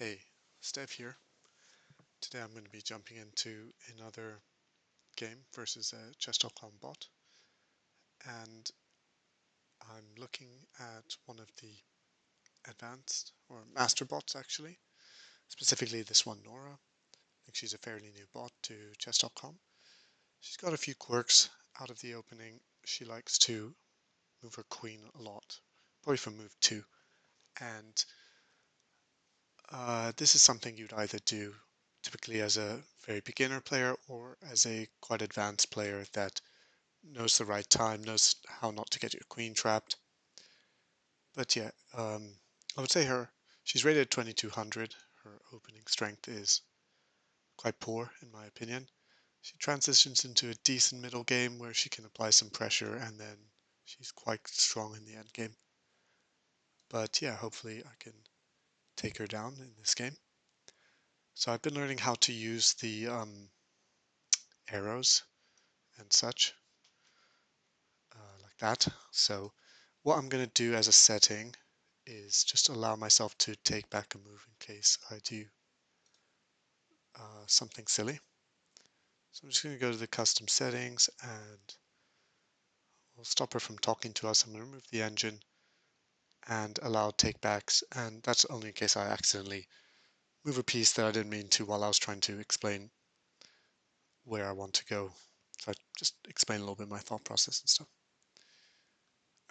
Hey, Steph here. Today I'm going to be jumping into another game versus a chess.com bot, and I'm looking at one of the advanced or master bots actually, specifically this one Nora. I think she's a fairly new bot to chess.com. She's got a few quirks out of the opening. She likes to move her queen a lot, probably for move 2, and this is something you'd either do typically as a very beginner player or as a quite advanced player that knows the right time, knows how not to get your queen trapped. But yeah, I would say she's rated 2200. Her opening strength is quite poor in my opinion. She transitions into a decent middle game where she can apply some pressure and then she's quite strong in the end game. But yeah, hopefully I can take her down in this game. So I've been learning how to use the arrows and such, like that. So what I'm going to do as a setting is just allow myself to take back a move in case I do something silly. So I'm just going to go to the custom settings and we'll stop her from talking to us. I'm going to remove the engine and allow takebacks, and that's only in case I accidentally move a piece that I didn't mean to while I was trying to explain where I want to go. So I just explain a little bit my thought process and stuff.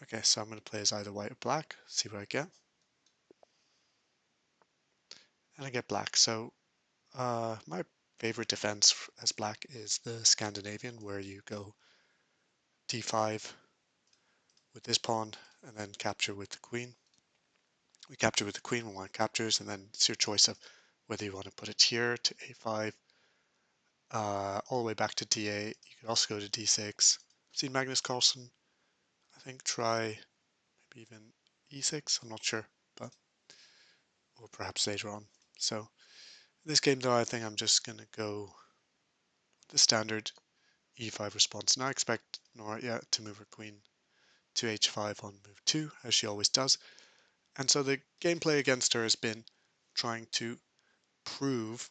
Okay, so I'm going to play as either white or black, see what I get. And I get black. So my favorite defense as black is the Scandinavian, where you go d5 with this pawn and then capture with the queen. We capture with the queen when one captures, and then it's your choice of whether you want to put it here to a5, all the way back to d8. You could also go to d6. I've seen Magnus Carlsen, I think, try maybe even e6. I'm not sure, but or perhaps later on. So in this game, though, I think I'm just going to go with the standard e5 response. Now I expect Nora to move her queen to h5 on move 2, as she always does. And so the gameplay against her has been trying to prove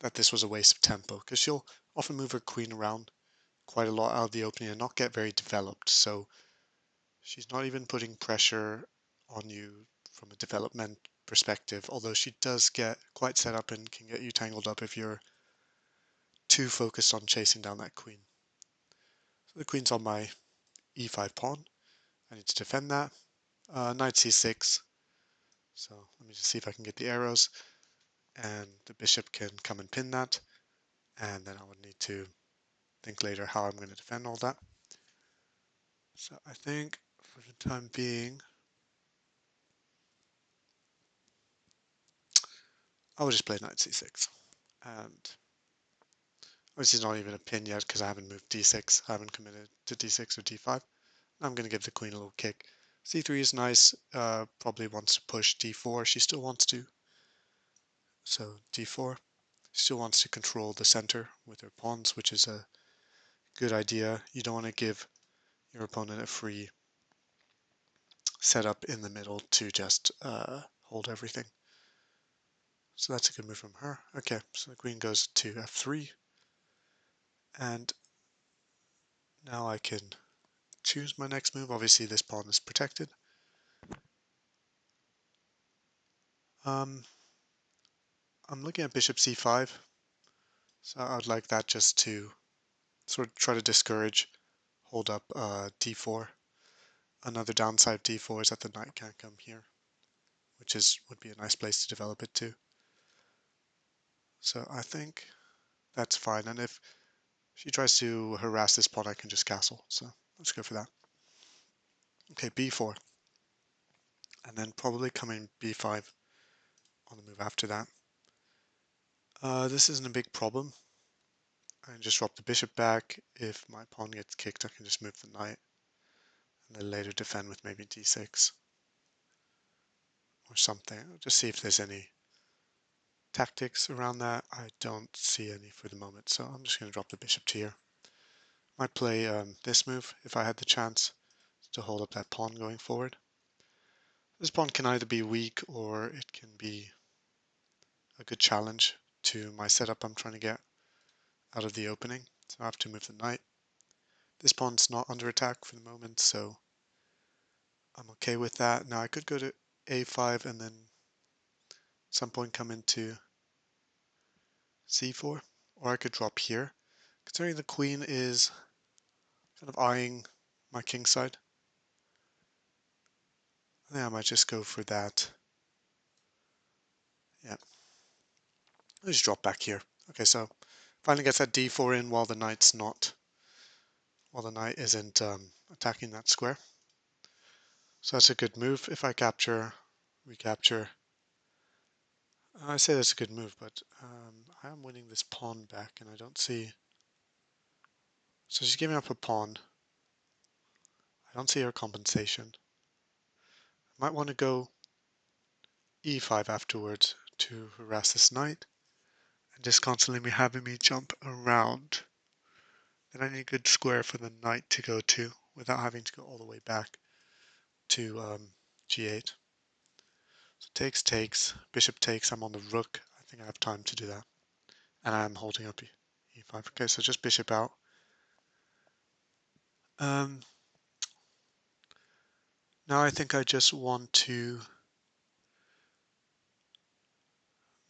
that this was a waste of tempo, because she'll often move her queen around quite a lot out of the opening and not get very developed. So she's not even putting pressure on you from a development perspective, although she does get quite set up and can get you tangled up if you're too focused on chasing down that queen. So the queen's on my e5 pawn. I need to defend that. Knight c6. So let me just see if I can get the arrows, and the bishop can come and pin that, and then I would need to think later how I'm going to defend all that. So I think for the time being, I will just play knight c6. And obviously it's not even a pin yet because I haven't moved d6. I haven't committed to d6 or d5. I'm going to give the queen a little kick. c3 is nice. Probably wants to push d4. She still wants to. So d4. She still wants to control the center with her pawns, which is a good idea. You don't want to give your opponent a free setup in the middle to just hold everything. So that's a good move from her. Okay, so the queen goes to f3. And now I can choose my next move. Obviously this pawn is protected. I'm looking at bishop c5. So I'd like that just to sort of try to discourage, hold up d4. Another downside of d4 is that the knight can't come here, which would be a nice place to develop it to. So I think that's fine. And if she tries to harass this pawn, I can just castle. So let's go for that. Okay, b4. And then probably coming b5 on the move after that. This isn't a big problem. I can just drop the bishop back. If my pawn gets kicked, I can just move the knight and then later defend with maybe d6 or something. I'll just see if there's any tactics around that. I don't see any for the moment, so I'm just going to drop the bishop to here. Might play this move if I had the chance to hold up that pawn going forward. This pawn can either be weak or it can be a good challenge to my setup I'm trying to get out of the opening. So I have to move the knight. This pawn's not under attack for the moment, so I'm okay with that. Now I could go to a5 and then at some point come into c4, or I could drop here. Considering the queen is kind of eyeing my king side, I think I might just go for that. Yeah, I'll just drop back here. Okay, so finally gets that d4 in while the knight isn't attacking that square. So that's a good move. If I capture, recapture, I say that's a good move, but I am winning this pawn back, and I don't see. So she's giving up a pawn. I don't see her compensation. I might want to go e5 afterwards to harass this knight, and just constantly be having me jump around. Then I need a good square for the knight to go to without having to go all the way back to g8. So takes, bishop takes, I'm on the rook. I think I have time to do that. And I'm holding up e5. Okay, so just bishop out. Now I think I just want to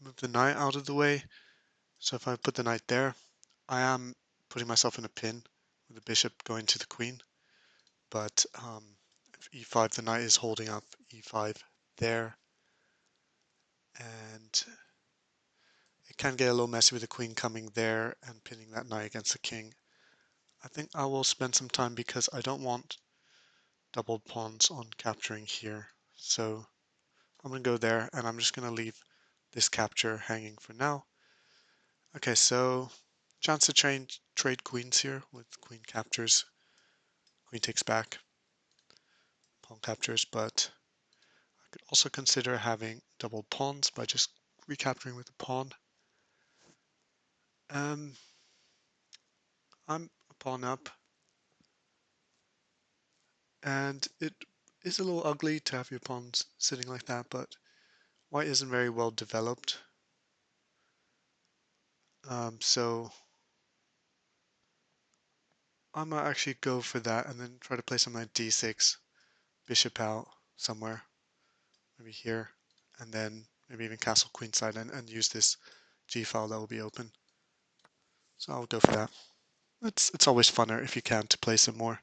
move the knight out of the way. So if I put the knight there, I am putting myself in a pin with the bishop going to the queen. But if e5, the knight is holding up e5 there. And it can get a little messy with the queen coming there and pinning that knight against the king. I think I will spend some time because I don't want double pawns on capturing here. So I'm going to go there, and I'm just going to leave this capture hanging for now. Okay, so chance to trade queens here with queen captures. Queen takes back, pawn captures, but I could also consider having double pawns by just recapturing with a pawn. I'm a pawn up, and it is a little ugly to have your pawns sitting like that, but white isn't very well developed. So I might actually go for that and then try to play something like d6, bishop out somewhere, maybe here, and then maybe even castle queenside and use this g file that will be open. So I'll go for that. It's always funner if you can to play some more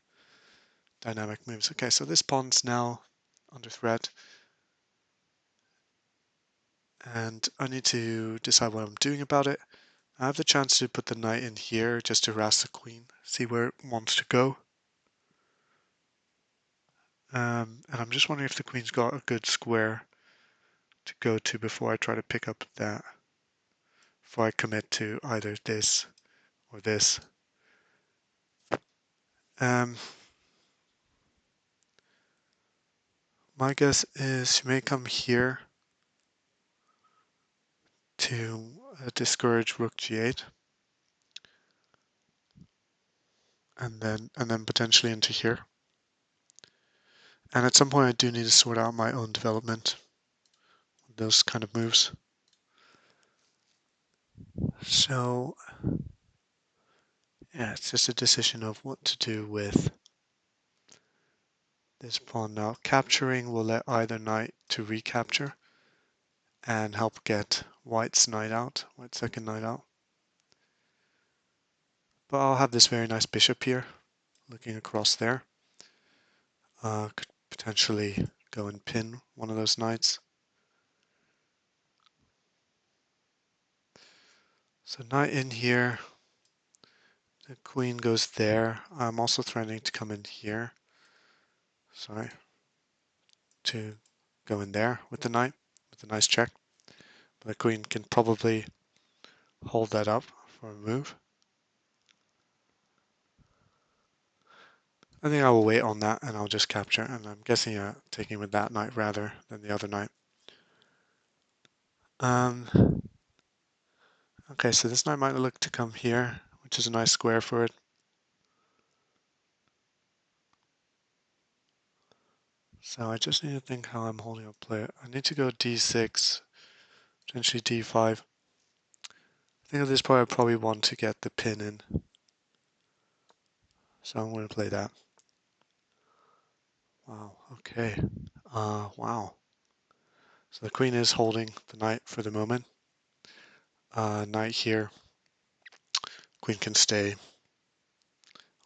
dynamic moves. Okay, so this pawn's now under threat, and I need to decide what I'm doing about it. I have the chance to put the knight in here just to harass the queen, see where it wants to go. And I'm just wondering if the queen's got a good square to go to before I try to pick up that, before I commit to either this or this. Um, my guess is she may come here to discourage rook g8, and then potentially into here. And at some point I do need to sort out my own development with those kind of moves. So yeah, it's just a decision of what to do with this pawn now. Capturing will let either knight to recapture and help get white's knight out, white's second knight out. But I'll have this very nice bishop here, looking across there. Could potentially go and pin one of those knights. So knight in here, the queen goes there. I'm also threatening to come in here. Sorry. To go in there with the knight, with a nice check. But the queen can probably hold that up for a move. I think I will wait on that and I'll just capture, and I'm guessing taking with that knight rather than the other knight. Okay, so this knight might look to come here, which is a nice square for it. So I just need to think how I'm holding up play. I need to go d6, potentially d5. I think at this point I probably want to get the pin in, so I'm going to play that. Wow, okay. Wow. So the queen is holding the knight for the moment. Knight here. Queen can stay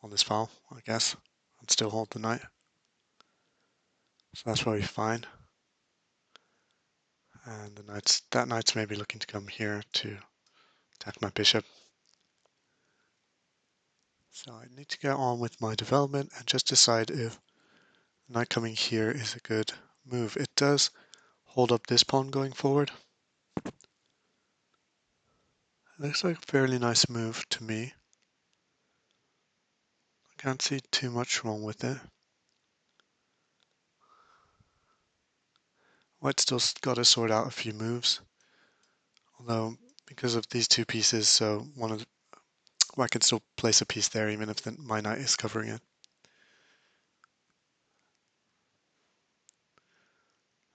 on this file, I guess, and still hold the knight. So that's probably fine. And that knight's maybe looking to come here to attack my bishop. So I need to get on with my development and just decide if knight coming here is a good move. It does hold up this pawn going forward. It looks like a fairly nice move to me. I can't see too much wrong with it. White still got to sort out a few moves. Although, because of these two pieces, so I can still place a piece there even if my knight is covering it.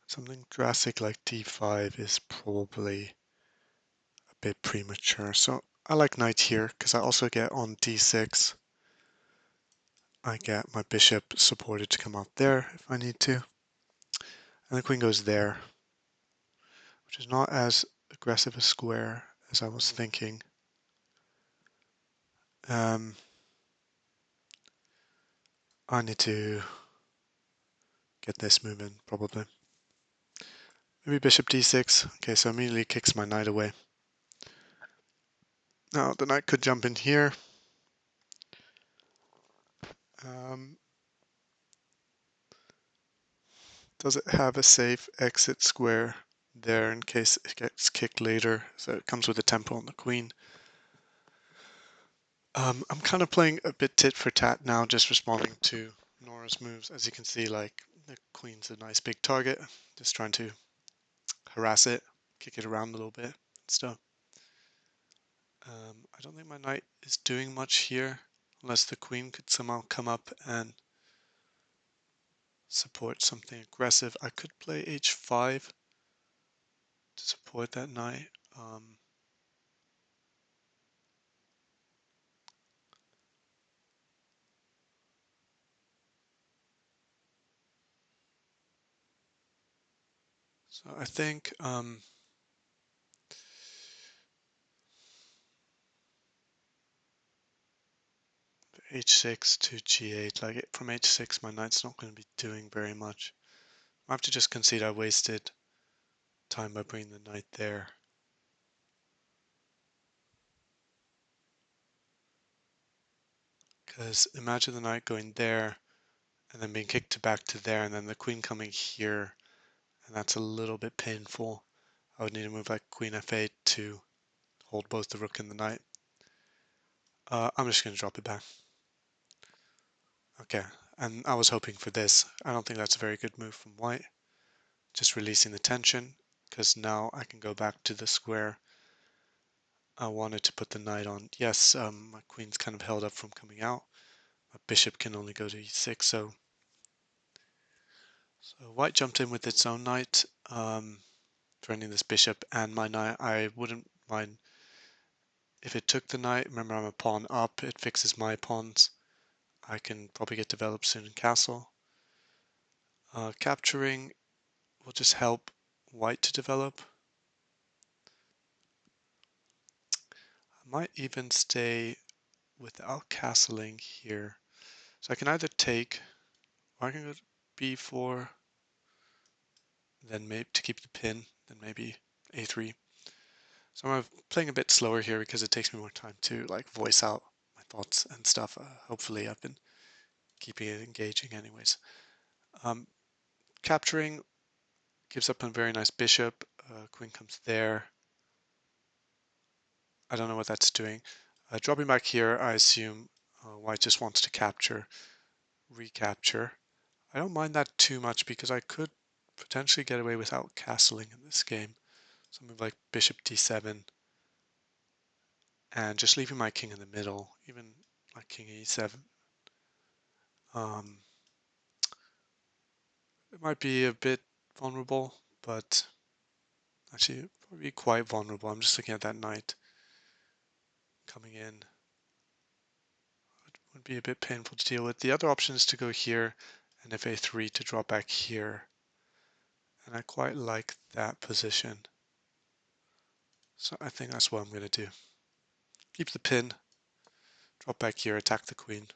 Something drastic like d5 is probably a bit premature. So I like knight here because I also get on d6. I get my bishop supported to come out there if I need to. And the queen goes there, which is not as aggressive a square as I was thinking. I need to get this moving probably. Maybe bishop d6. Okay, so immediately kicks my knight away. Now the knight could jump in here. Does it have a safe exit square there in case it gets kicked later? So it comes with a tempo on the queen. I'm kind of playing a bit tit for tat now, just responding to Nora's moves. As you can see, like the queen's a nice big target, just trying to harass it, kick it around a little bit and stuff. I don't think my knight is doing much here, unless the queen could somehow come up and support something aggressive. I could play h5 to support that knight. So I think h6 to g8, like from h6 my knight's not going to be doing very much. I have to just concede I wasted time by bringing the knight there. Because imagine the knight going there and then being kicked back to there and then the queen coming here, and that's a little bit painful. I would need to move like queen f8 to hold both the rook and the knight. I'm just going to drop it back. Okay, and I was hoping for this. I don't think that's a very good move from white. Just releasing the tension, because now I can go back to the square I wanted to put the knight on. Yes, my queen's kind of held up from coming out. My bishop can only go to e6, so white jumped in with its own knight, threatening this bishop and my knight. I wouldn't mind if it took the knight. Remember, I'm a pawn up. It fixes my pawns. I can probably get developed soon in castle. Capturing will just help white to develop. I might even stay without castling here. So I can either take, or I can go to b4, then maybe to keep the pin, then maybe a3. So I'm playing a bit slower here because it takes me more time to like voice out my thoughts and stuff. Hopefully I've been keeping it engaging anyways. Capturing gives up a very nice bishop. Queen comes there. I don't know what that's doing. Dropping back here, I assume white just wants to capture, recapture. I don't mind that too much because I could potentially get away without castling in this game. So move like bishop d7 and just leaving my king in the middle, even like king e7. It might be a bit vulnerable, but Actually, probably quite vulnerable. I'm just looking at that knight coming in. It would be a bit painful to deal with. The other option is to go here and if a3 to drop back here. And I quite like that position. So I think that's what I'm going to do. Keep the pin, drop back here, attack the queen.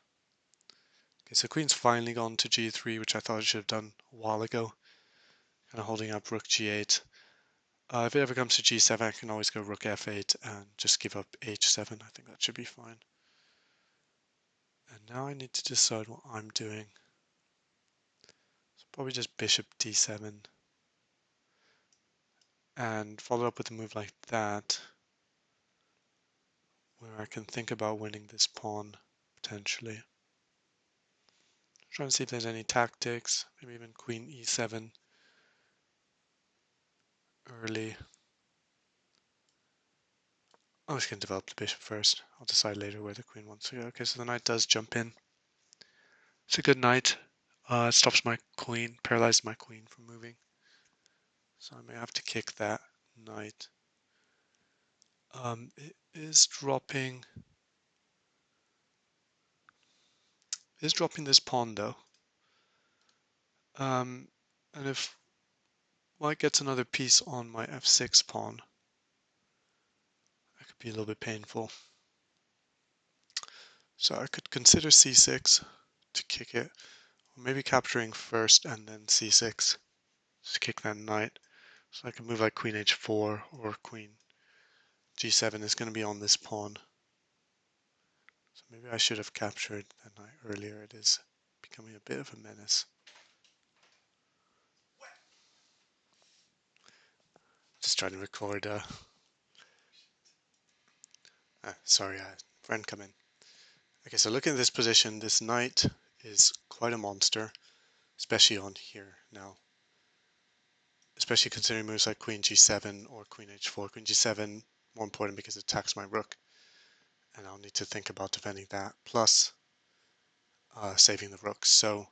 Okay, so queen's finally gone to g3, which I thought I should have done a while ago. Kind of holding up rook g8. If it ever comes to g7, I can always go rook f8 and just give up h7. I think that should be fine. And now I need to decide what I'm doing. So probably just bishop d7 and follow up with a move like that, where I can think about winning this pawn potentially. Trying to see if there's any tactics, maybe even queen e7 early. I'm just going to develop the bishop first. I'll decide later where the queen wants to go. Okay, so the knight does jump in. It's a good knight. It stops my queen, paralyzes my queen from moving. So I may have to kick that knight. It is dropping this pawn though. And if white gets another piece on my f6 pawn, that could be a little bit painful. So I could consider c6 to kick it, or maybe capturing first and then c6 to kick that knight. So I can move like queen h4 or queen g7 is going to be on this pawn. So maybe I should have captured that knight earlier. It is becoming a bit of a menace. Just trying to record. Sorry, friend come in. Okay, so looking at this position, this knight is quite a monster, especially on here now. Especially considering moves like queen g7 or queen h4. Queen g7 more important because it attacks my rook, and I'll need to think about defending that, plus saving the rook. So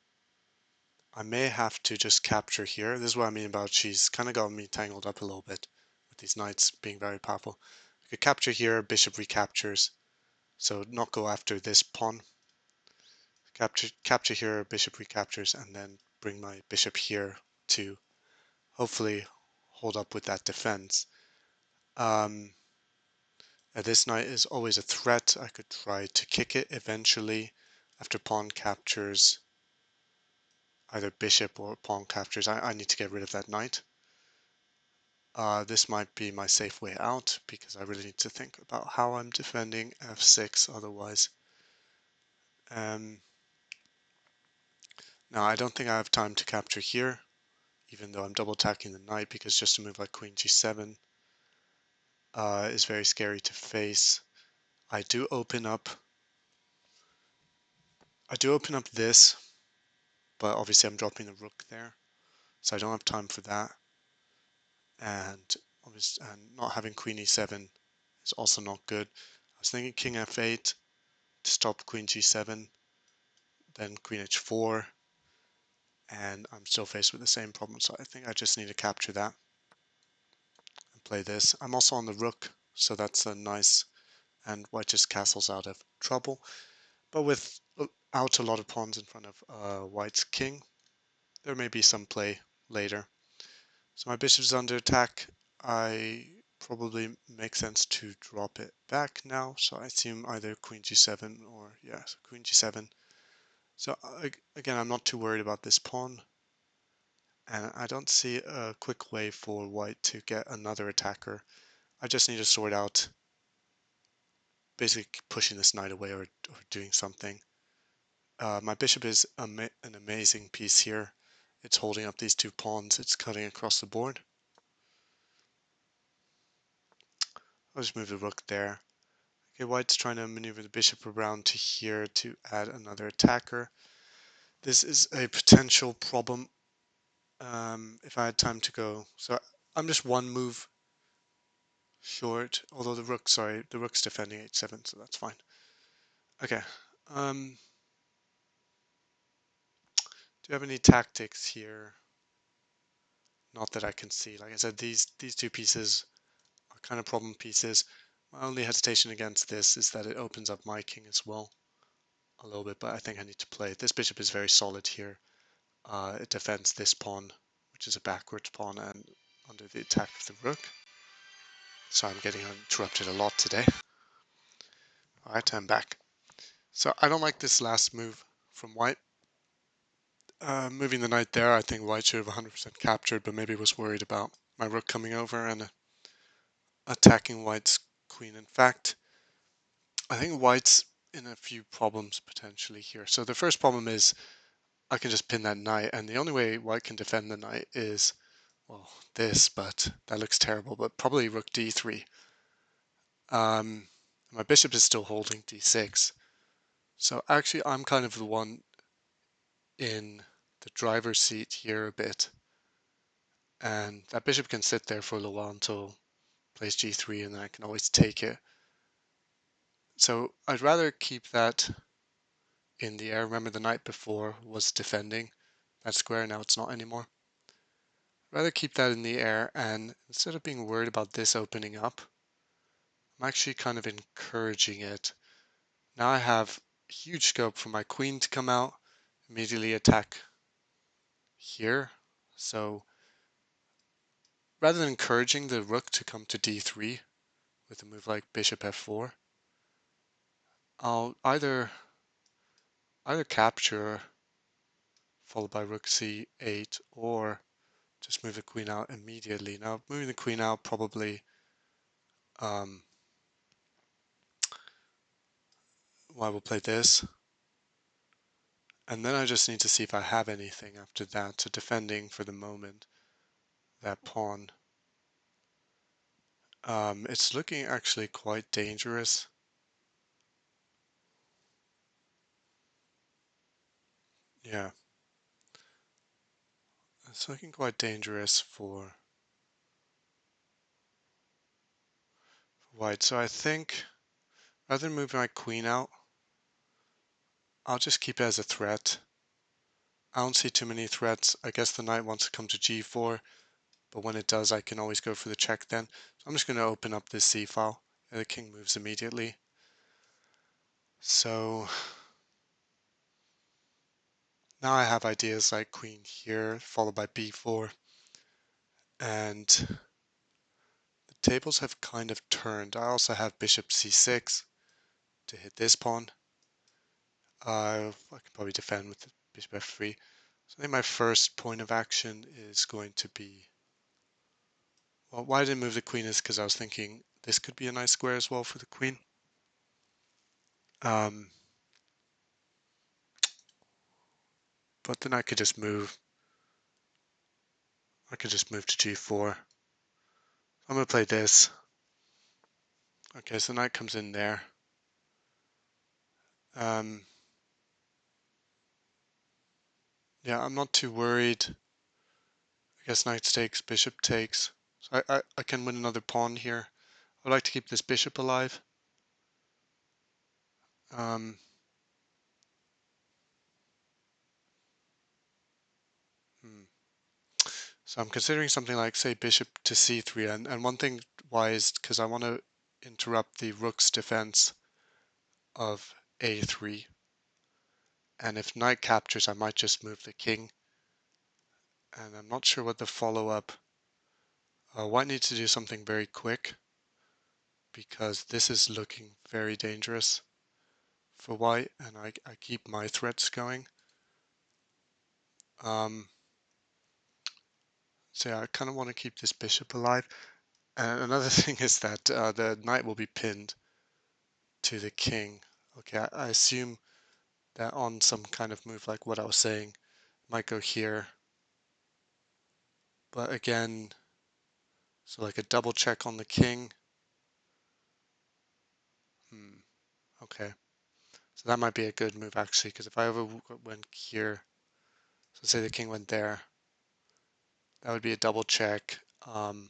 I may have to just capture here. This is what I mean about she's kind of got me tangled up a little bit with these knights being very powerful. I could capture here, bishop recaptures, so not go after this pawn. Capture here, bishop recaptures, and then bring my bishop here to hopefully hold up with that defense. This knight is always a threat. I could try to kick it eventually after pawn captures either bishop or pawn captures. I need to get rid of that knight. This might be my safe way out because I really need to think about how I'm defending f6 otherwise. Now I don't think I have time to capture here, even though I'm double attacking the knight, because just a move like queen g7 is very scary to face. I do open up this, but obviously I'm dropping the rook there, so I don't have time for that. And obviously, and not having queen e7 is also not good. I was thinking king f8 to stop queen g7, then queen h4, and I'm still faced with the same problem, so I think I just need to capture that and play this. I'm also on the rook, so that's a nice, and white just castles out of trouble. But with out a lot of pawns in front of white's king, there may be some play later. So my bishop's under attack. I probably make sense to drop it back now. So I assume either queen g7 or, yes, queen g7. So again, I'm not too worried about this pawn. And I don't see a quick way for white to get another attacker. I just need to sort out basically pushing this knight away or doing something. My bishop is an amazing piece here. It's holding up these two pawns. It's cutting across the board. I'll just move the rook there. Okay, white's trying to maneuver the bishop around to here to add another attacker. This is a potential problem if I had time to go. So I'm just one move short, although the rook's defending h7, so that's fine. Okay. Do you have any tactics here? Not that I can see. Like I said, these two pieces are kind of problem pieces. My only hesitation against this is that it opens up my king as well a little bit, but I think I need to play it. This bishop is very solid here. It defends this pawn, which is a backwards pawn, and under the attack of the rook. So I'm getting interrupted a lot today. Alright, I'm back. So I don't like this last move from white. Moving the knight there, I think white should have 100% captured, but maybe was worried about my rook coming over and attacking white's queen. In fact, I think white's in a few problems potentially here. So the first problem is I can just pin that knight, and the only way white can defend the knight is, well, this, but that looks terrible, but probably rook d3. My bishop is still holding d6. So actually I'm kind of the one in the driver's seat here a bit. And that bishop can sit there for a little while until plays g3, and then I can always take it. So I'd rather keep that in the air. Remember, the knight before was defending that square, now it's not anymore. I'd rather keep that in the air, and instead of being worried about this opening up, I'm actually kind of encouraging it. Now I have huge scope for my queen to come out, immediately attack here. So rather than encouraging the rook to come to d3 with a move like bishop f4, I'll either capture followed by rook c8 or just move the queen out immediately. Now moving the queen out probably I will play this, and then I just need to see if I have anything after that. So defending for the moment that pawn. It's looking actually quite dangerous. Yeah, it's looking quite dangerous for white. So I think rather than move my queen out, I'll just keep it as a threat. I don't see too many threats. I guess the knight wants to come to g4, but when it does, I can always go for the check then. So I'm just going to open up this c file, and the king moves immediately. So now I have ideas like queen here, followed by b4, and the tables have kind of turned. I also have bishop c6 to hit this pawn. I can probably defend with the bishop f3. So I think my first point of action is going to be, well, why I didn't move the queen is because I was thinking this could be a nice square as well for the queen. But then I could just move. I could just move to g4. I'm going to play this. Okay, so the knight comes in there. Yeah, I'm not too worried. I guess knight takes, bishop takes. So I can win another pawn here. I'd like to keep this bishop alive. Um, hmm. So I'm considering something like, say, bishop to c3. And one thing why is because I want to interrupt the rook's defense of a3. And if knight captures, I might just move the king. And I'm not sure what the follow-up. White needs to do something very quick, because this is looking very dangerous for white, and I keep my threats going. So yeah, I kind of want to keep this bishop alive. And another thing is that the knight will be pinned to the king. Okay, I assume that on some kind of move like what I was saying, might go here. But again, so like a double check on the king. Okay. So that might be a good move actually, because if I ever went here, so say the king went there, that would be a double check. And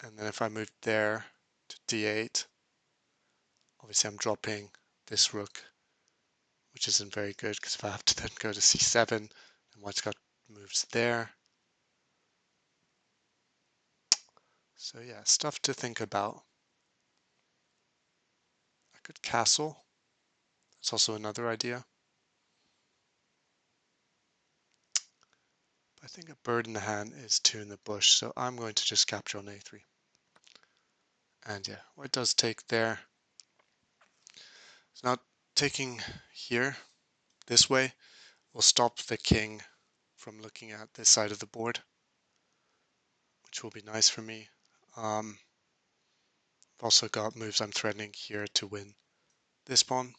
then if I moved there to d8, obviously I'm dropping this rook, which isn't very good, because if I have to then go to c7, then white's got moves there. So yeah, stuff to think about. I could castle. That's also another idea. I think a bird in the hand is two in the bush, so I'm going to just capture on a3. And yeah, white does take there. So now taking here, this way, will stop the king from looking at this side of the board, which will be nice for me. I've also got moves I'm threatening here to win this pawn.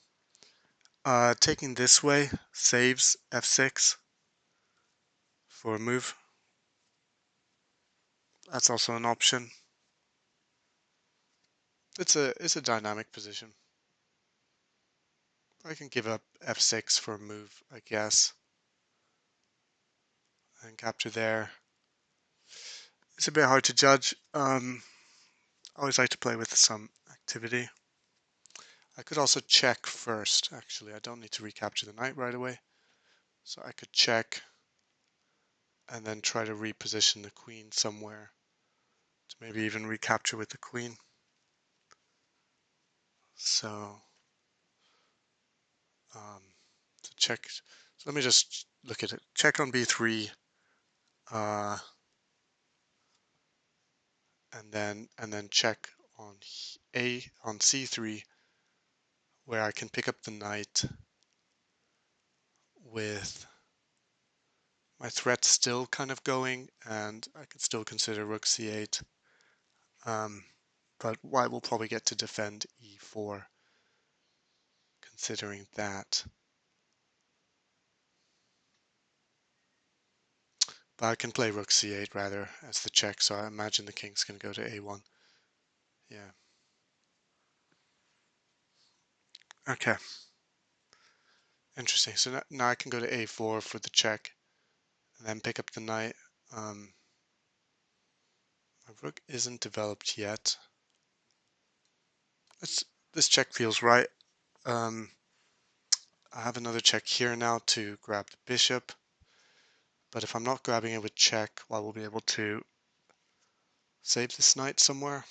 Taking this way saves f6 for a move. That's also an option. It's a dynamic position. I can give up f6 for a move, I guess, and capture there. It's a bit hard to judge. I always like to play with some activity. I could also check first, actually. I don't need to recapture the knight right away. So I could check and then try to reposition the queen somewhere to maybe even recapture with the queen. So to check, so let me just look at it. Check on b3, and then check on on c3, where I can pick up the knight with my threat still kind of going, and I could still consider rook c8. But white will probably get to defend e4, considering that. But I can play rook c8 rather as the check, so I imagine the king's going to go to a1. Yeah. Okay. Interesting. So now I can go to a4 for the check, and then pick up the knight. My rook isn't developed yet. This check feels right. I have another check here now to grab the bishop. But if I'm not grabbing it with check, well, we'll be able to save this knight somewhere.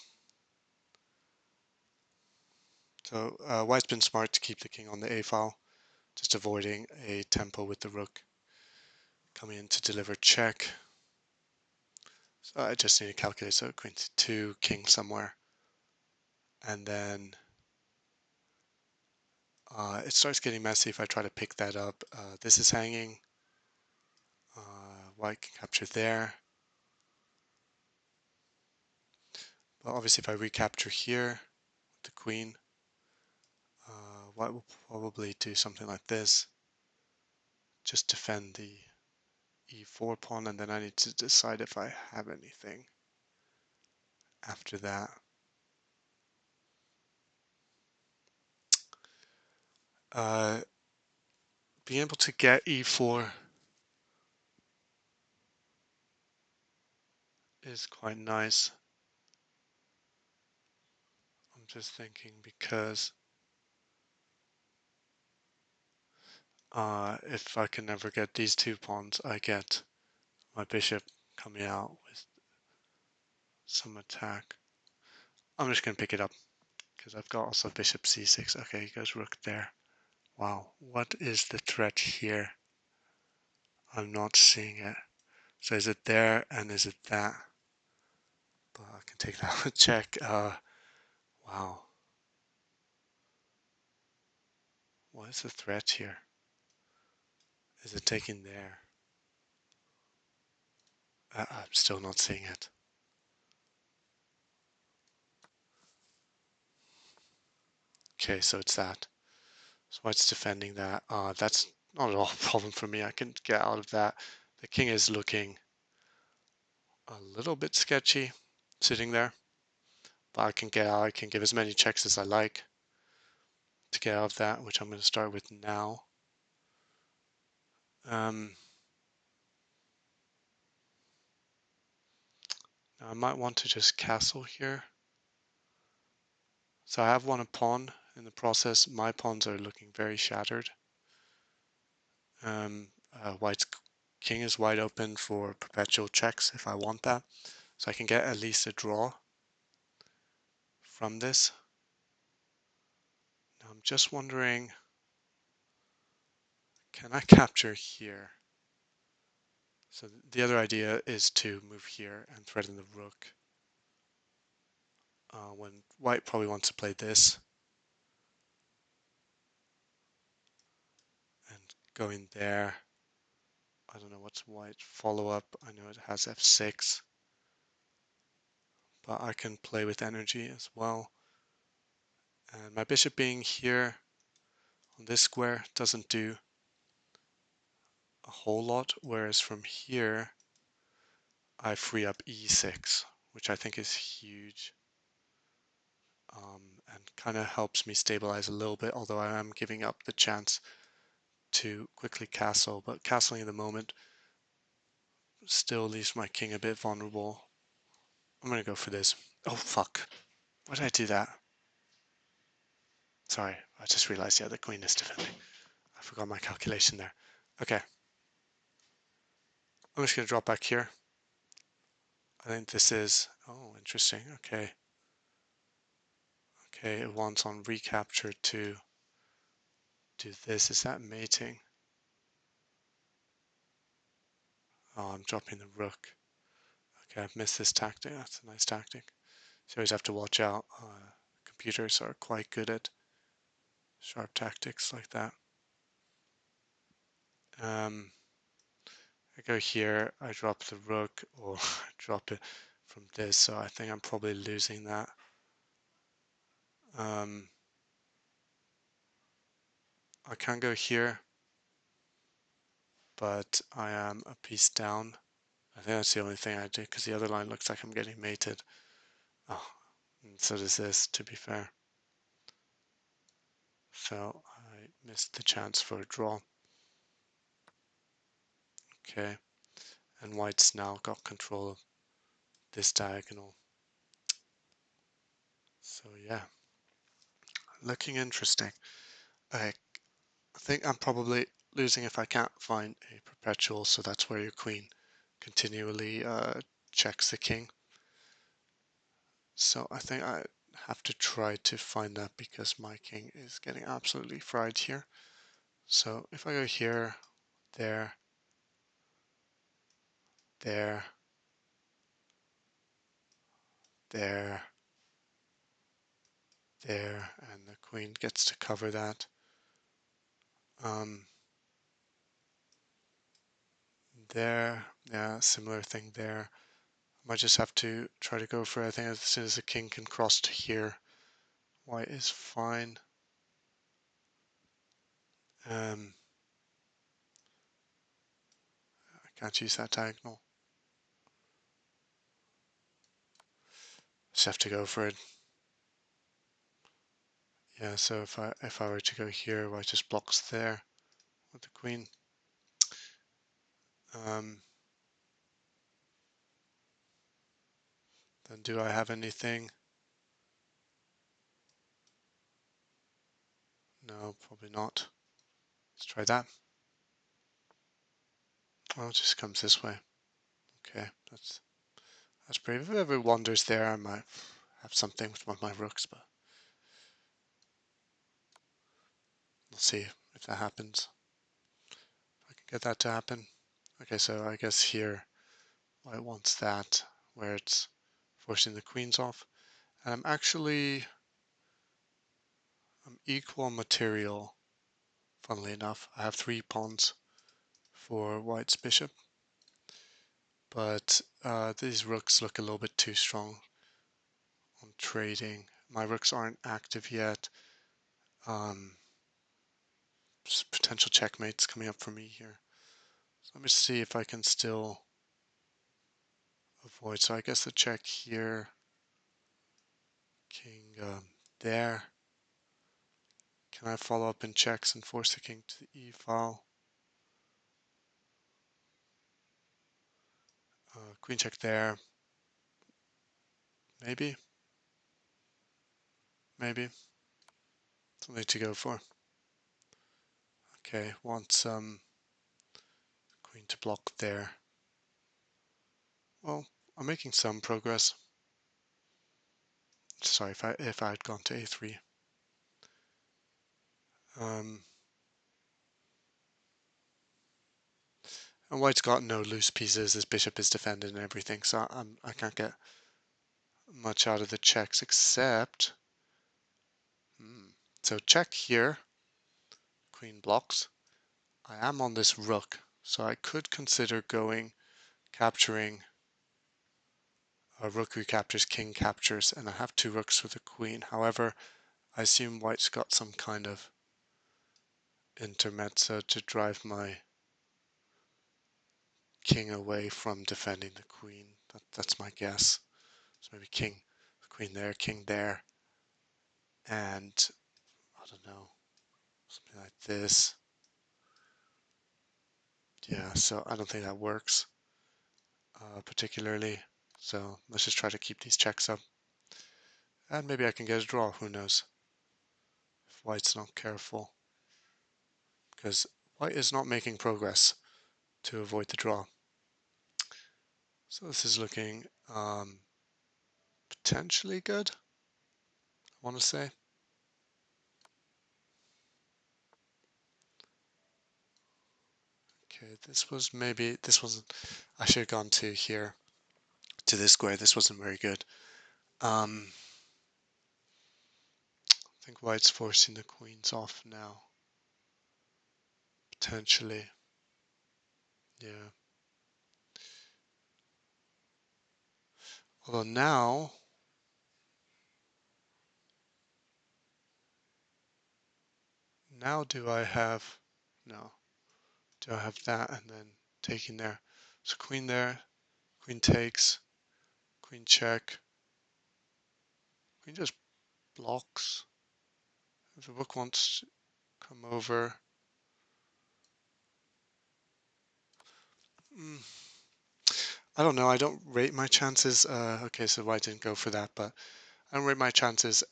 So white's been smart to keep the king on the a file, just avoiding a tempo with the rook coming in to deliver check. So I just need to calculate, so queen c2, king somewhere, and then it starts getting messy if I try to pick that up. This is hanging. White can capture there. But obviously if I recapture here with the queen, white will probably do something like this. Just defend the e4 pawn, and then I need to decide if I have anything after that. Being able to get e4 is quite nice. I'm just thinking because if I can never get these two pawns, I get my bishop coming out with some attack. I'm just going to pick it up because I've got also bishop c6. Okay, he goes rook there. Wow, what is the threat here? I'm not seeing it. So is it there and is it that? But I can take that with check. Wow. What is the threat here? Is it taking there? I'm still not seeing it. Okay, so it's that. So white's defending that. That's not at all a problem for me. I can get out of that. The king is looking a little bit sketchy, sitting there. But I can get out. I can give as many checks as I like to get out of that, which I'm going to start with now. Now I might want to just castle here. So I have won a pawn in the process. My pawns are looking very shattered. White's king is wide open for perpetual checks if I want that. So I can get at least a draw from this. Now I'm just wondering, can I capture here? So the other idea is to move here and threaten the rook. When white probably wants to play this. And going there. I don't know what's white follow-up. I know it has f6. But I can play with energy as well. And my bishop being here on this square doesn't do a whole lot, whereas from here I free up e6, which I think is huge, and kind of helps me stabilize a little bit, although I am giving up the chance to quickly castle, but castling in the moment still leaves my king a bit vulnerable. I'm going to go for this. Oh fuck, why did I do that? Sorry, I just realized, yeah, the queen is defending. I forgot my calculation there. Okay. I'm just going to drop back here. I think this is, oh, interesting. Okay. Okay, it wants on recapture to do this. Is that mating? Oh, I'm dropping the rook. Okay, I've missed this tactic. That's a nice tactic. So you always have to watch out. Computers are quite good at sharp tactics like that. I go here, I drop the rook, or drop it from this, so I think I'm probably losing that. I can go here, but I am a piece down. I think that's the only thing I do, because the other line looks like I'm getting mated. Oh, and so does this, to be fair. So I missed the chance for a draw. Okay, and white's now got control of this diagonal. So yeah, looking interesting. I think I'm probably losing if I can't find a perpetual, so that's where your queen continually checks the king. So I think I have to try to find that because my king is getting absolutely fried here. So if I go here, there, there, there, there, and the queen gets to cover that. There, yeah, similar thing there. I might just have to try to go for it. I think as soon as the king can cross to here, white is fine. I can't use that diagonal. Just have to go for it. Yeah, so if I were to go here, white just blocks there with the queen. Then do I have anything? No, probably not. Let's try that. Oh, it just comes this way. Okay, that's brave. If it ever wanders there, I might have something with one of my rooks, but we'll see if that happens. If I can get that to happen. Okay, so I guess here white wants that, where it's forcing the queens off. And I'm equal material, funnily enough. I have 3 pawns for white's bishop, but these rooks look a little bit too strong on trading. My rooks aren't active yet. Potential checkmates coming up for me here. So let me see if I can still avoid. So I guess the check here, king there. Can I follow up in checks and force the king to the e file? Queen check there. Maybe. Maybe. Something to go for. Okay, want queen to block there. Well, I'm making some progress. sorry, if I had gone to a3. And white's got no loose pieces. His bishop is defended and everything, so I can't get much out of the checks except. So check here. Queen blocks. I am on this rook, so I could consider capturing. A rook recaptures, king captures, and I have two rooks with a queen. However, I assume white's got some kind of intermezzo to drive my king away from defending the queen. That's my guess. So maybe queen there, king there, and I don't know, something like this. Yeah, so I don't think that works particularly. So let's just try to keep these checks up. And maybe I can get a draw, who knows, if white's not careful. Because white is not making progress to avoid the draw. So this is looking potentially good, I want to say. Okay, this wasn't, I should have gone to here, to this square. This wasn't very good. I think white's forcing the queens off now. Potentially. Yeah. Although now do I have, no, do I have that and then taking there? So queen there, queen takes, queen check, queen just blocks. If the rook wants to come over. I don't know, I don't rate my chances. Okay, so white didn't go for that, but I don't rate my chances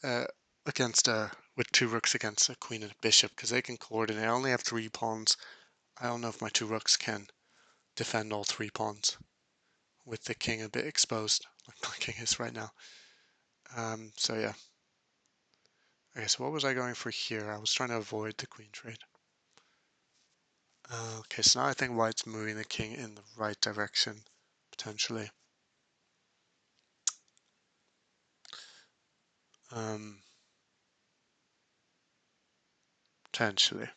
against with two rooks against a queen and a bishop because they can coordinate. I only have 3 pawns. I don't know if my two rooks can defend all 3 pawns with the king a bit exposed, like my king is right now. So yeah. Okay, so what was I going for here? I was trying to avoid the queen trade. Okay, so now I think white's moving the king in the right direction, potentially. Potentially.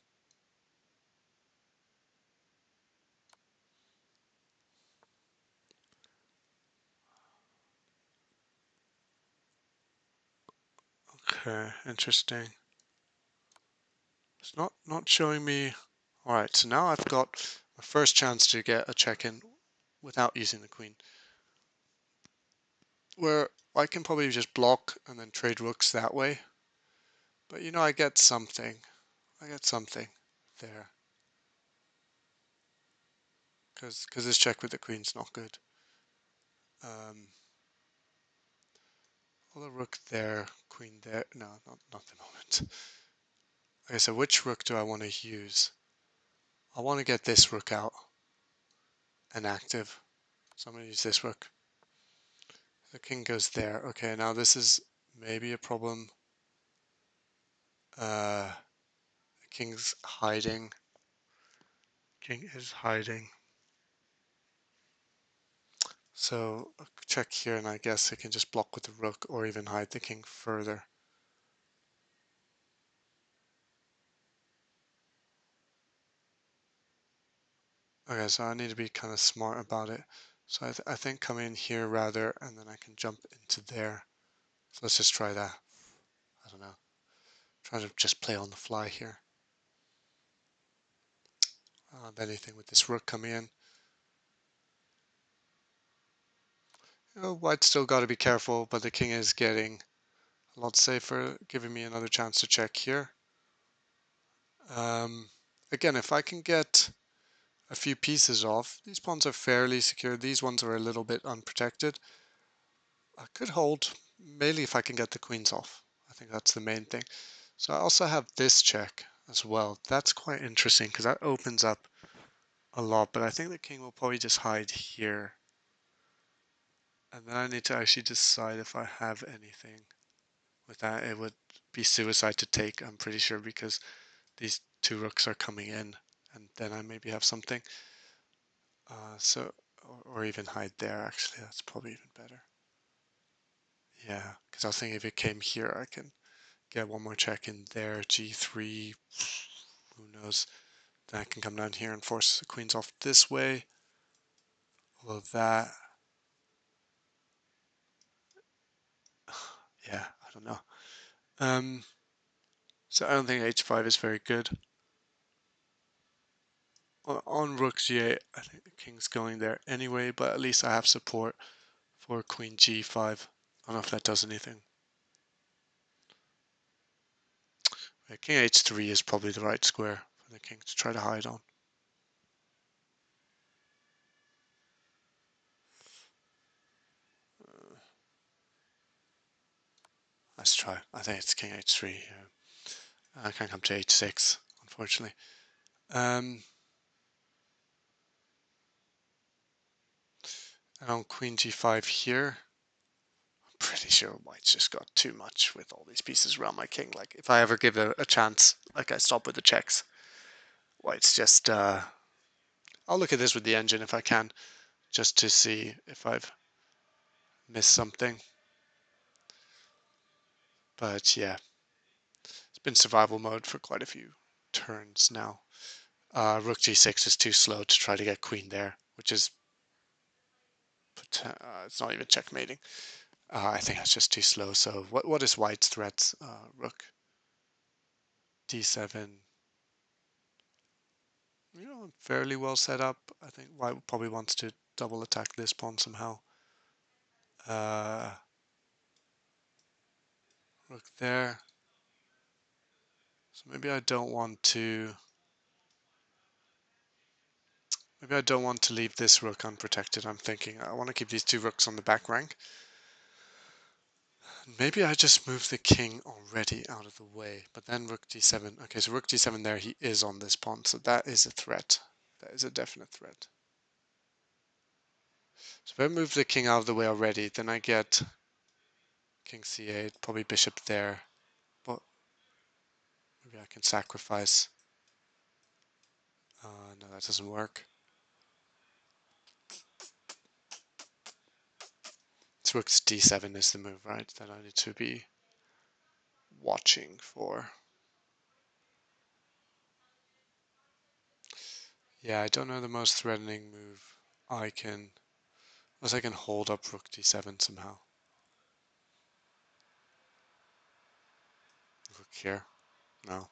Okay, interesting. It's not showing me. All right, so now I've got my first chance to get a check in without using the queen. Where I can probably just block and then trade rooks that way. But you know, I get something. I get something there. Because this check with the queen's not good. Well, the rook there, queen there. No, not the moment. Okay, so which rook do I want to use? I want to get this rook out and active. So I'm going to use this rook. The king goes there. Okay, now this is maybe a problem. The king's hiding. King is hiding. So check here, and I guess I can just block with the rook or even hide the king further. Okay, so I need to be kind of smart about it. So I think come in here rather, and then I can jump into there. So let's just try that. I don't know. Try to just play on the fly here. Anything with this rook coming in. You know, white's still got to be careful, but the king is getting a lot safer, giving me another chance to check here. Again, if I can get a few pieces off, these pawns are fairly secure. These ones are a little bit unprotected. I could hold, mainly if I can get the queens off. I think that's the main thing. So I also have this check as well. That's quite interesting because that opens up a lot, but I think the king will probably just hide here. And then I need to actually decide if I have anything. With that, it would be suicide to take, I'm pretty sure, because these two rooks are coming in, and then I maybe have something. So, or even hide there, actually, that's probably even better. Yeah, because I was thinking if it came here, I can get one more check in there, g3, who knows. Then I can come down here and force the queens off this way. Although that, yeah, I don't know. So I don't think h5 is very good. On rook g8, I think the king's going there anyway, but at least I have support for queen g5. I don't know if that does anything. King h3 is probably the right square for the king to try to hide on. Let's try. I think it's king h3. I can't come to h6, unfortunately. And on queen g5 here, I'm pretty sure white's just got too much with all these pieces around my king. Like, if I ever give it a chance, like I stop with the checks, white's just... I'll look at this with the engine if I can, just to see if I've missed something. But yeah, it's been survival mode for quite a few turns now. Rook g6 is too slow to try to get queen there, which is it's not even checkmating. I think that's just too slow. So what is white's threats? Rook d7. Fairly well set up. I think white probably wants to double attack this pawn somehow. Rook there. So maybe I don't want to. Maybe I don't want to leave this rook unprotected. I'm thinking I want to keep these two rooks on the back rank. Maybe I just move the king already out of the way, but then rook d7. Okay, so rook d7 there, he is on this pawn, so that is a threat. That is a definite threat. So if I move the king out of the way already, then I get king c8, probably bishop there, but maybe I can sacrifice. No, that doesn't work. So rook d7 is the move, right? That I need to be watching for. Yeah, I don't know the most threatening move I can, unless I can hold up rook d7 somehow. Rook here, no.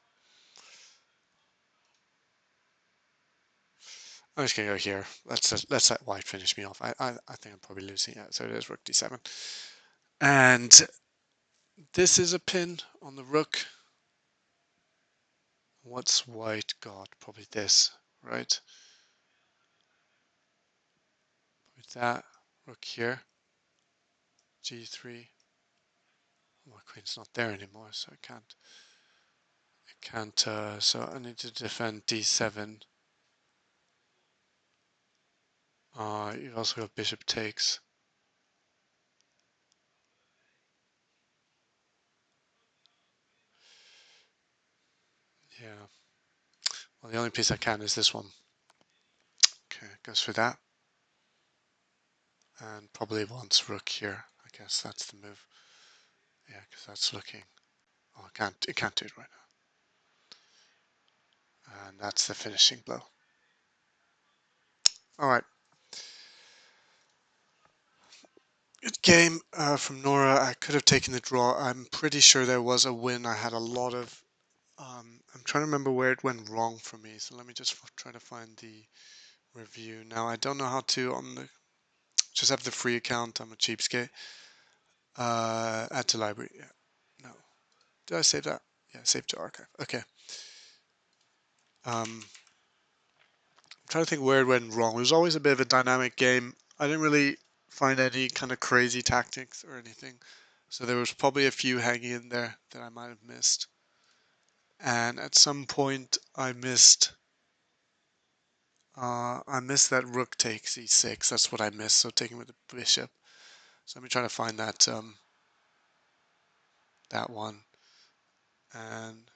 I'm just gonna go here. Let's let white finish me off. I think I'm probably losing. Yeah, so it is rook d7, and this is a pin on the rook. What's white got? Probably this, right? With that rook here, g3. My queen's not there anymore, so I can't. So I need to defend d7. You've also got bishop takes. Yeah. Well, the only piece I can is this one. Okay, goes for that. And probably wants rook here. I guess that's the move. Yeah, because that's looking. Oh, it can't do it right now. And that's the finishing blow. All right. Good game from Nora. I could have taken the draw. I'm pretty sure there was a win. I had a lot of. I'm trying to remember where it went wrong for me. So let me just try to find the review. Now I don't know how to on the. Just have the free account. I'm a cheapskate. Add to library. Yeah. No. Did I save that? Yeah, save to archive. Okay. I'm trying to think where it went wrong. It was always a bit of a dynamic game. I didn't really find any kind of crazy tactics or anything. So there was probably a few hanging in there that I might have missed. And at some point I missed that rook takes e6. That's what I missed. So taking with the bishop. So let me try to find that. that one, and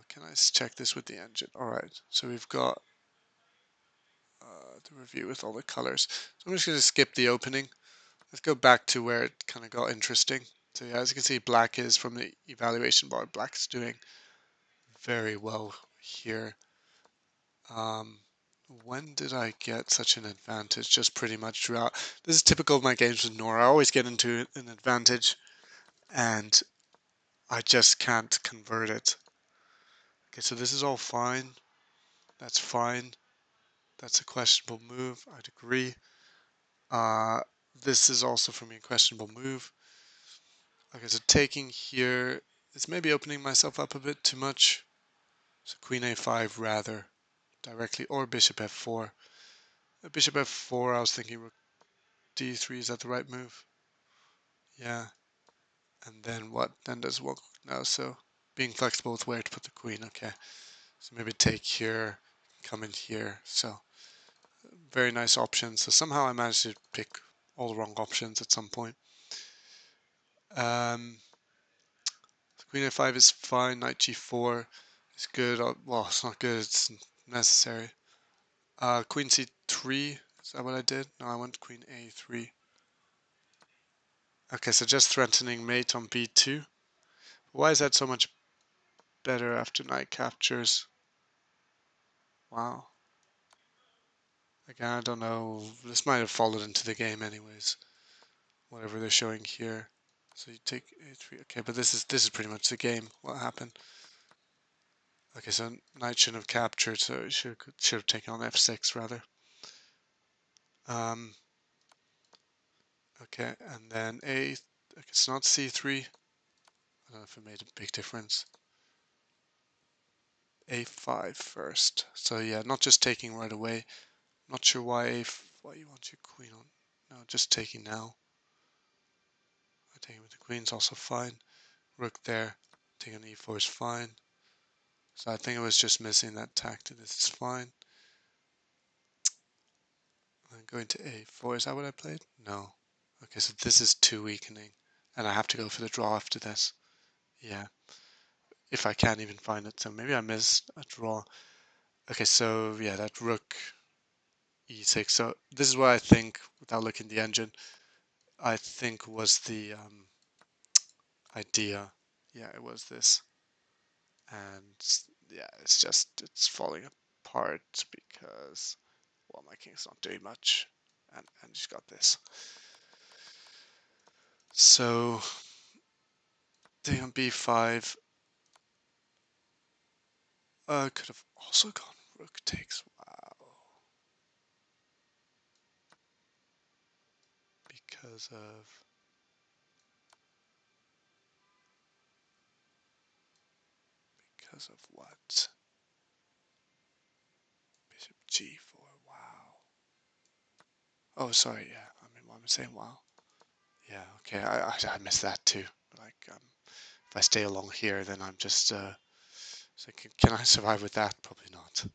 can I check this with the engine? All right, so we've got the review with all the colors. So I'm just going to skip the opening. Let's go back to where it kind of got interesting. So yeah, as you can see, black is from the evaluation bar. Black's doing very well here. Um, when did I get such an advantage? Just pretty much throughout. This is typical of my games with Nora. I always get into an advantage, and I just can't convert it. Okay, so this is all fine. That's fine. That's a questionable move. I'd agree. Uh, this is also for me a questionable move. Okay, so taking here is maybe opening myself up a bit too much. So queen a5 rather directly, or bishop f4. Bishop f4, I was thinking rook d3, is that the right move? Yeah. And then what? Then does what now? So being flexible with where to put the queen. Okay. So maybe take here, come in here. So very nice options. So somehow I managed to pick all the wrong options at some point. Um, Queen a5 is fine. Knight g4 is good. Well, it's not good. It's necessary. Queen c3. Is that what I did? No, I went queen a3. Okay, so just threatening mate on b2. Why is that so much better after knight captures? Wow. Again, I don't know. This might have followed into the game anyways. Whatever they're showing here. So you take a3. Okay, but this is pretty much the game. What happened? Okay, so knight shouldn't have captured, so it should have taken on f6 rather. Okay, and then okay, it's not c3. I don't know if it made a big difference. a5 first. So yeah, not just taking right away. Not sure why you want your queen on. No, just taking now. Taking with the queen's also fine. Rook there. Taking e4 is fine. So I think it was just missing that tactic. This is fine. And going to a4. Is that what I played? No. Okay, so this is too weakening. And I have to go for the draw after this. Yeah. If I can't even find it. So maybe I missed a draw. Okay, so yeah, that rook e6. So this is what I think, without looking at the engine, I think was the idea. Yeah, it was this. And yeah, it's falling apart because, well, my king's not doing much. And he's got this. So, taking on b5, could have also gone rook takes. Wow. Because of what? Bishop g4. Wow. Oh, sorry. Yeah. I mean, why am I saying wow? Yeah. Okay. I missed that too. Like, if I stay along here, then I'm just. So can I survive with that? Probably not.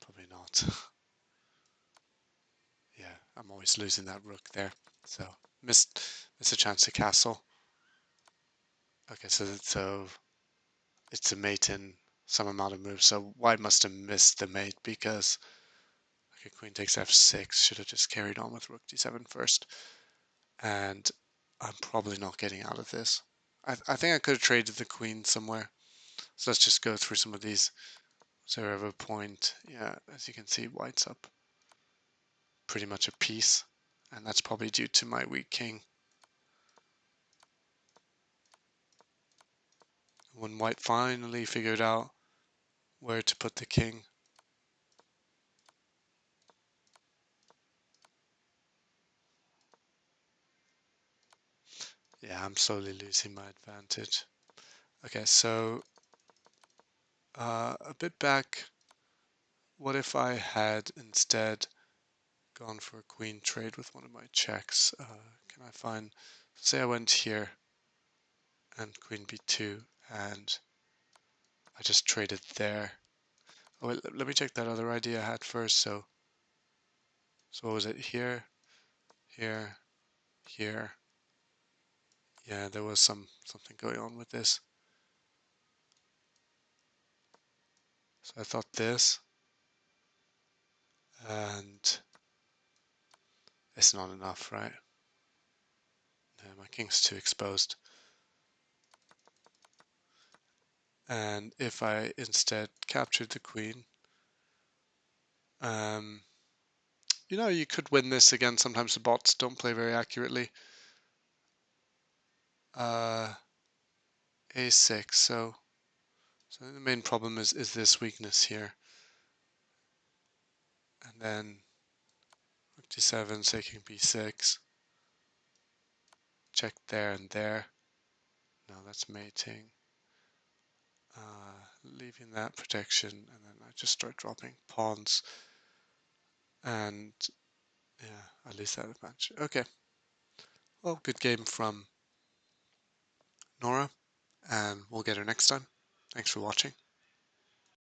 Probably not. Yeah. I'm always losing that rook there. So missed a chance to castle. Okay. So it's a mate in some amount of moves. So white must have missed the mate because. Okay, queen takes f6. Should have just carried on with rook d7 first. And I'm probably not getting out of this. I think I could have traded the queen somewhere. So let's just go through some of these. So we have a point. Yeah, as you can see, white's up pretty much a piece. And that's probably due to my weak king. When white finally figured out where to put the king. Yeah, I'm slowly losing my advantage. Okay, so a bit back. What if I had instead gone for a queen trade with one of my checks? Can I find, say I went here and queen b2 and I just traded there. Oh, wait, let me check that other idea I had first. So what was it? Here, here, here. Yeah, there was something going on with this. So I thought this, and it's not enough, right? No, my king's too exposed. And if I instead captured the queen, you know, you could win this again. Sometimes the bots don't play very accurately. A6, so the main problem is this weakness here. And then rook d7, say king b6. Check there and there. No, that's mating. Leaving that protection, and then I just start dropping pawns. And yeah, I lose that advantage. Okay. Well, good game from Nora, and we'll get her next time. Thanks for watching.